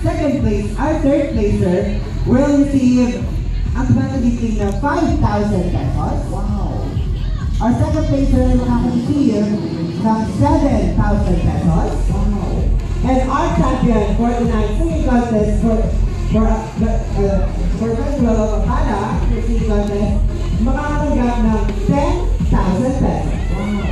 second place, our third placer, will receive automatically ng 5,000 pesos. Wow! Our second placer makaka-receive ng 7,000 pesos. Wow! And our champion for tonight's singing contest for Festival of Akala singing contest, makakatanggap ng 10,000 pesos. Wow!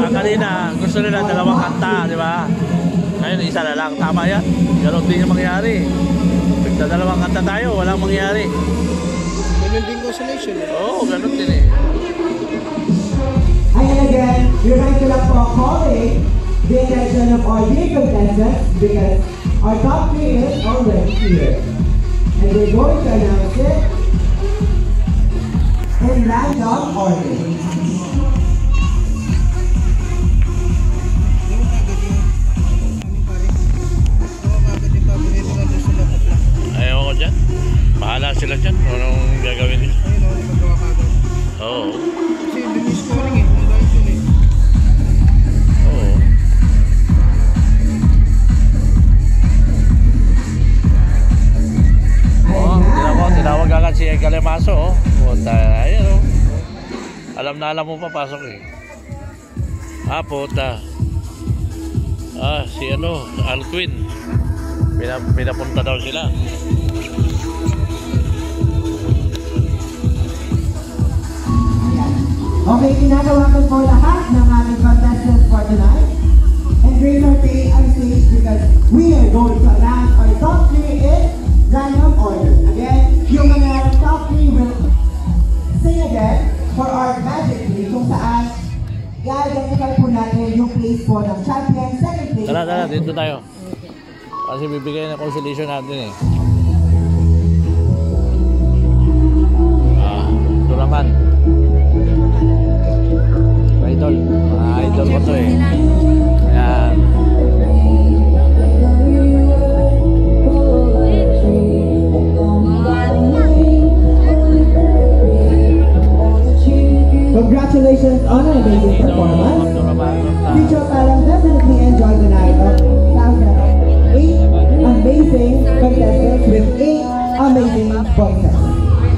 Kanina, gusto nila dalawang kanta, di ba? Ngayon, isa na lang. Tama yan. Ganon din yung mangyari. Dalawang kanta tayo, walang mangyari. Ganon din consolation. Oo, ganon din eh. And again, you're going to look for calling the attention of our dear contestants because our top 3 is already here. And we're going to announce it in random order. Ayaw ko dyan. Bahala sila dyan. Anong gagawin nila? Oo. Kasi dun yung scoring eh. Dahil dun eh. Oo. Oh, tinawag agad si Galemaso. Ayun oh. Alam na alam mo papasok eh. Ah, puta. Ah, si ano, Alquin. Pinapunta daw sila. Okay, ginagawa ko po lahat ng aming contestants for tonight. And great our pay our stage because we are going to announce our top 3 in random order. Again, yung mga top 3 will sing again for our magic 3 kung saan i-identify po natin yung place po ng champion, second place. Tara, dito tayo. Kasi bibigay na consolation natin eh. Ito naman. Idol. Mga idol ko to eh. Ayan. Congratulations on an amazing performance. Future Parang definitely enjoy the night of 8 amazing contestants with 8 amazing voices.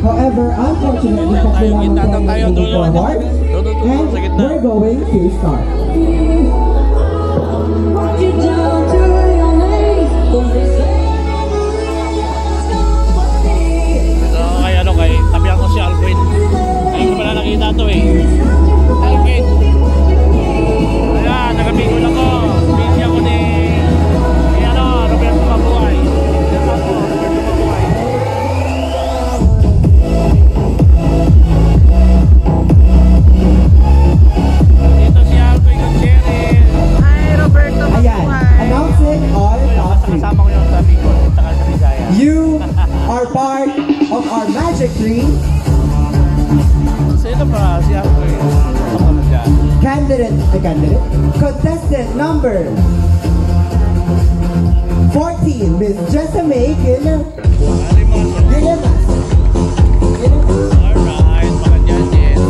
However, unfortunately, kailangan tayo moving forward and we're going to start. Ito kay tabihan ko si Alquin. Ngayon ko pala nakita ito eh. Alquin. Ayan, nagabigol ako. Busy ako ni Roberto Mabuhay. Dito si Alquin Gutierrez. Hi, Roberto Mabuhay. Ayan, announcing all top 3. Kasama ko yung sabi ko, saka sa Bisaya. You are part of our Magic 3 Sino pa? Si Alquin. candidate, contestant number 14, Miss Jessamay Gilliam. Alright, mga judges.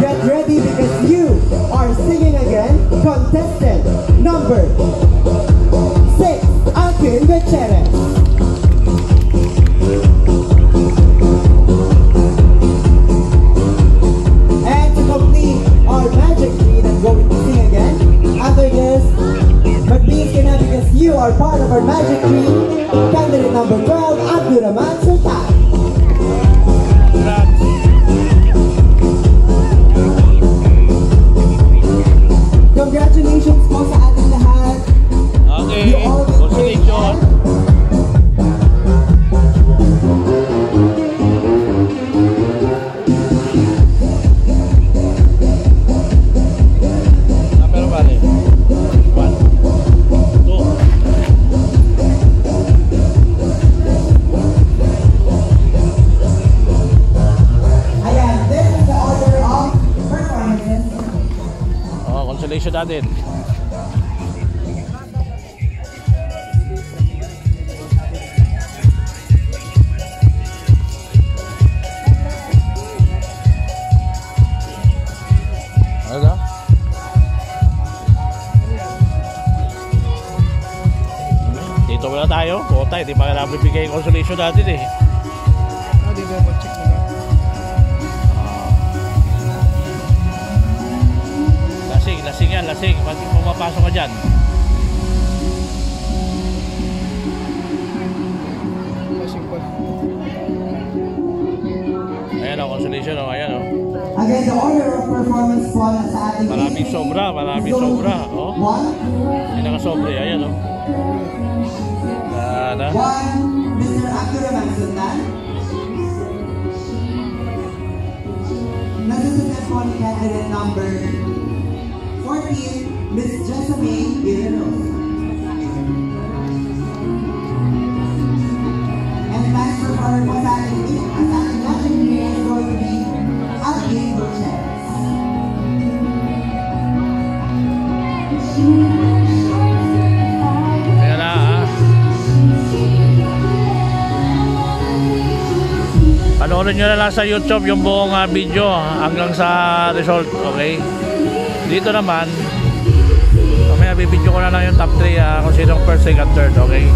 Get ready because you are singing again. Contestant number 6, Alquin Gutierrez. And to complete our magic tree that's going to sing again, after this, mag-beat ka na because you are part of our magic tree. Candidate number 12, Abdurrahman Sultan. Congratulations po sa ating lahat. Okay, You all did great. congratulations. Pero bale. 1, 2, natin. Ano? Dito muna tayo. Puta, hindi pa kailangan bibigay yung consolation natin eh. Dito ako check na lang. Lasing yan, lasing. Pag pumapasok ka dyan. Lasing pa. Ayan o, consolation o, ayan o. Again, the order of performance po na sa ating Maraming sobra, maraming sobra. O, hindi nakasobre, ayan o. Yan ah. 1, Mr. Akira Mansundan. Nasusunod po ni candidate number 14, Miss Jessamine Guerreros. And the last performer po sa ating judging here is going to be Alvin Gutierrez. Ayan na ah. Panoorin nyo na lang sa YouTube yung buong video hanggang sa result, okay? Dito naman, mamaya bibidyo ko na lang yung top 3 kung sinong first, second, third, okay?